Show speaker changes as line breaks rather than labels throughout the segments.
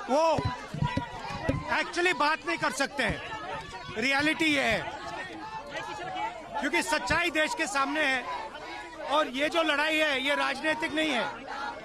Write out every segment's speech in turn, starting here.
वो एक्चुअली बात नहीं कर सकते। रियलिटी ये है, क्योंकि सच्चाई देश के सामने है। और ये जो लड़ाई है ये राजनीतिक नहीं है,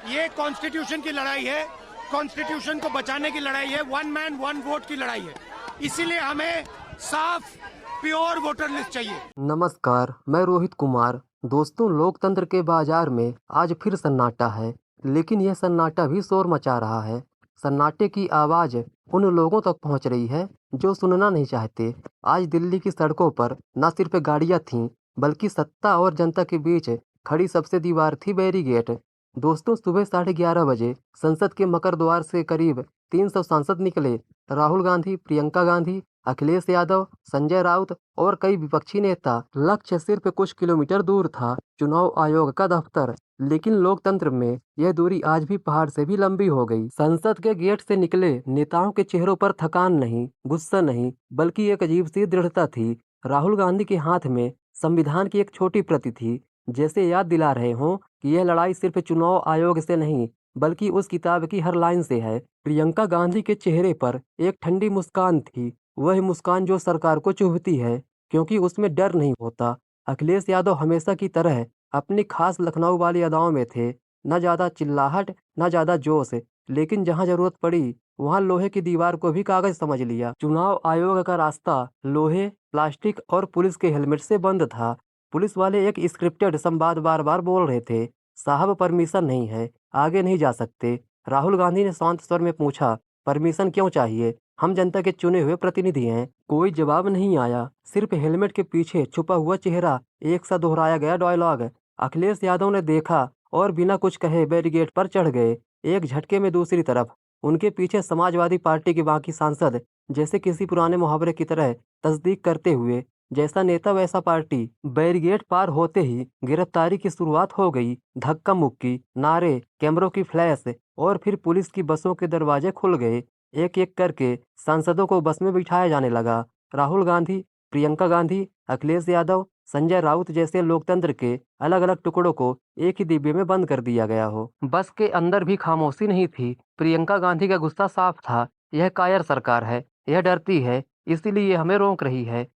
ये कॉन्स्टिट्यूशन की लड़ाई है। कॉन्स्टिट्यूशन को बचाने की लड़ाई है। वन मैन वन वोट की लड़ाई है। इसीलिए हमें साफ प्योर वोटर लिस्ट चाहिए।
नमस्कार, मैं रोहित कुमार। दोस्तों, लोकतंत्र के बाजार में आज फिर सन्नाटा है, लेकिन यह सन्नाटा भी शोर मचा रहा है। सन्नाटे की आवाज उन लोगों तक पहुंच रही है जो सुनना नहीं चाहते। आज दिल्ली की सड़कों पर न सिर्फ गाड़ियां थीं, बल्कि सत्ता और जनता के बीच खड़ी सबसे दीवार थी बैरिकेड। दोस्तों, सुबह 11:30 बजे संसद के मकर द्वार से करीब 300 सांसद निकले। राहुल गांधी, प्रियंका गांधी, अखिलेश यादव, संजय राउत और कई विपक्षी नेता। लक्ष्य सिर्फ कुछ किलोमीटर दूर था, चुनाव आयोग का दफ्तर। लेकिन लोकतंत्र में यह दूरी आज भी पहाड़ से भी लंबी हो गई। संसद के गेट से निकले नेताओं के चेहरों पर थकान नहीं, गुस्सा नहीं, बल्कि एक अजीब सी दृढ़ता थी। राहुल गांधी के हाथ में संविधान की एक छोटी प्रति थी, जैसे याद दिला रहे हों कि यह लड़ाई सिर्फ चुनाव आयोग से नहीं, बल्कि उस किताब की हर लाइन से है। प्रियंका गांधी के चेहरे पर एक ठंडी मुस्कान थी, वह मुस्कान जो सरकार को चुभती है, क्योंकि उसमें डर नहीं होता। अखिलेश यादव हमेशा की तरह अपनी खास लखनऊ वाली अदाओं में थे। न ज्यादा चिल्लाहट, न ज्यादा जोश, लेकिन जहां जरूरत पड़ी वहां लोहे की दीवार को भी कागज समझ लिया। चुनाव आयोग का रास्ता लोहे, प्लास्टिक और पुलिस के हेलमेट से बंद था। पुलिस वाले एक स्क्रिप्टेड संवाद बार बार बोल रहे थे, साहब परमिशन नहीं है, आगे नहीं जा सकते। राहुल गांधी ने शांत स्वर में पूछा, परमिशन क्यों चाहिए? हम जनता के चुने हुए प्रतिनिधि हैं। कोई जवाब नहीं आया, सिर्फ हेलमेट के पीछे छुपा हुआ चेहरा, एक सा दोहराया गया डायलॉग। अखिलेश यादव ने देखा और बिना कुछ कहे बैरिकेड पर चढ़ गए, एक झटके में दूसरी तरफ। उनके पीछे समाजवादी पार्टी के बाकी सांसद, जैसे किसी पुराने मुहावरे की तरह तस्दीक करते हुए, जैसा नेता वैसा पार्टी। बैरिकेड पार होते ही गिरफ्तारी की शुरुआत हो गई। धक्का मुक्की, नारे, कैमरों की फ्लैश और फिर पुलिस की बसों के दरवाजे खुल गए। एक एक करके सांसदों को बस में बिठाया जाने लगा। राहुल गांधी, प्रियंका गांधी, अखिलेश यादव, संजय राउत जैसे लोकतंत्र के अलग अलग टुकड़ों को एक ही डिब्बे में बंद कर दिया गया हो। बस के अंदर भी खामोशी नहीं थी। प्रियंका गांधी का गुस्सा साफ था, यह कायर सरकार है, यह डरती है, इसीलिए हमें रोक रही है।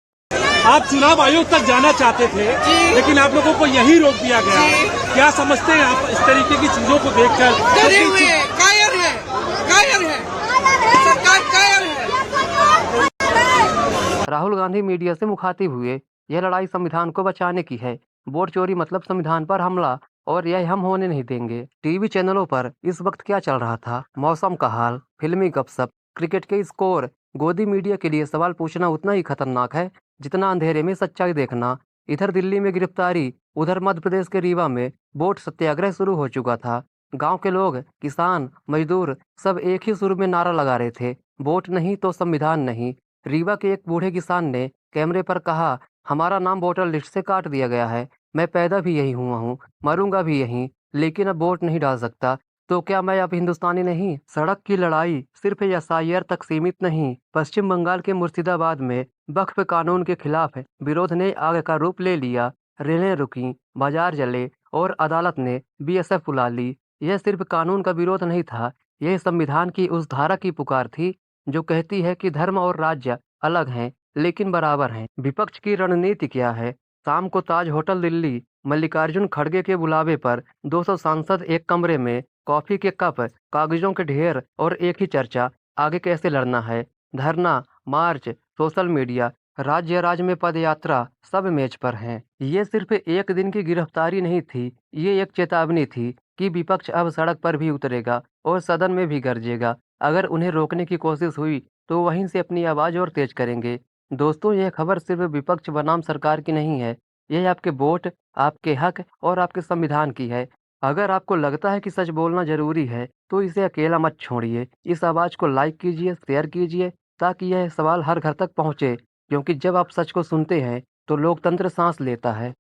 आप चुनाव आयोग तक जाना चाहते थे, लेकिन आप लोगों को यही रोक दिया गया। क्या समझते हैं आप इस तरीके की चीजों को देखकर?
डरे हुए हैं, कायर है, कायर है, सरकार कायर है।
राहुल गांधी मीडिया से मुखातिब हुए, यह लड़ाई संविधान को बचाने की है। वोट चोरी मतलब संविधान पर हमला, और यह हम होने नहीं देंगे। टीवी चैनलों पर इस वक्त क्या चल रहा था? मौसम का हाल, फिल्मी गपशप, क्रिकेट के स्कोर। गोदी मीडिया के लिए सवाल पूछना उतना ही खतरनाक है जितना अंधेरे में सच्चाई देखना। इधर दिल्ली में गिरफ्तारी, उधर मध्य प्रदेश के रीवा में वोट सत्याग्रह शुरू हो चुका था। गांव के लोग, किसान, मजदूर सब एक ही सुर में नारा लगा रहे थे, वोट नहीं तो संविधान नहीं। रीवा के एक बूढ़े किसान ने कैमरे पर कहा, हमारा नाम वोटर लिस्ट से काट दिया गया है, मैं पैदा भी यही हुआ हूँ, मरूंगा भी यहीं, लेकिन अब वोट नहीं डाल सकता, तो क्या मैं अब हिंदुस्तानी नहीं? सड़क की लड़ाई सिर्फ एसआईआर तक सीमित नहीं। पश्चिम बंगाल के मुर्शिदाबाद में वक्फ कानून के खिलाफ विरोध ने आग का रूप ले लिया। रेलें रुकी, बाजार जले और अदालत ने बीएसएफ बुला ली। यह सिर्फ कानून का विरोध नहीं था, यह संविधान की उस धारा की पुकार थी जो कहती है कि धर्म और राज्य अलग हैं लेकिन बराबर हैं। विपक्ष की रणनीति क्या है? शाम को ताज होटल दिल्ली, मल्लिकार्जुन खड़गे के बुलावे पर 200 सांसद एक कमरे में, कॉफी के कप, कागजों के ढेर और एक ही चर्चा, आगे कैसे लड़ना है। धरना, मार्च, सोशल मीडिया, राज्य राज्य में पदयात्रा, सब मेज पर हैं। ये सिर्फ एक दिन की गिरफ्तारी नहीं थी, ये एक चेतावनी थी कि विपक्ष अब सड़क पर भी उतरेगा और सदन में भी गरजेगा। अगर उन्हें रोकने की कोशिश हुई तो वहीं से अपनी आवाज और तेज करेंगे। दोस्तों, यह खबर सिर्फ विपक्ष बनाम सरकार की नहीं है, यह आपके वोट, आपके हक और आपके संविधान की है। अगर आपको लगता है कि सच बोलना जरूरी है, तो इसे अकेला मत छोड़िए। इस आवाज को लाइक कीजिए, शेयर कीजिए, ताकि यह सवाल हर घर तक पहुंचे, क्योंकि जब आप सच को सुनते हैं, तो लोकतंत्र सांस लेता है।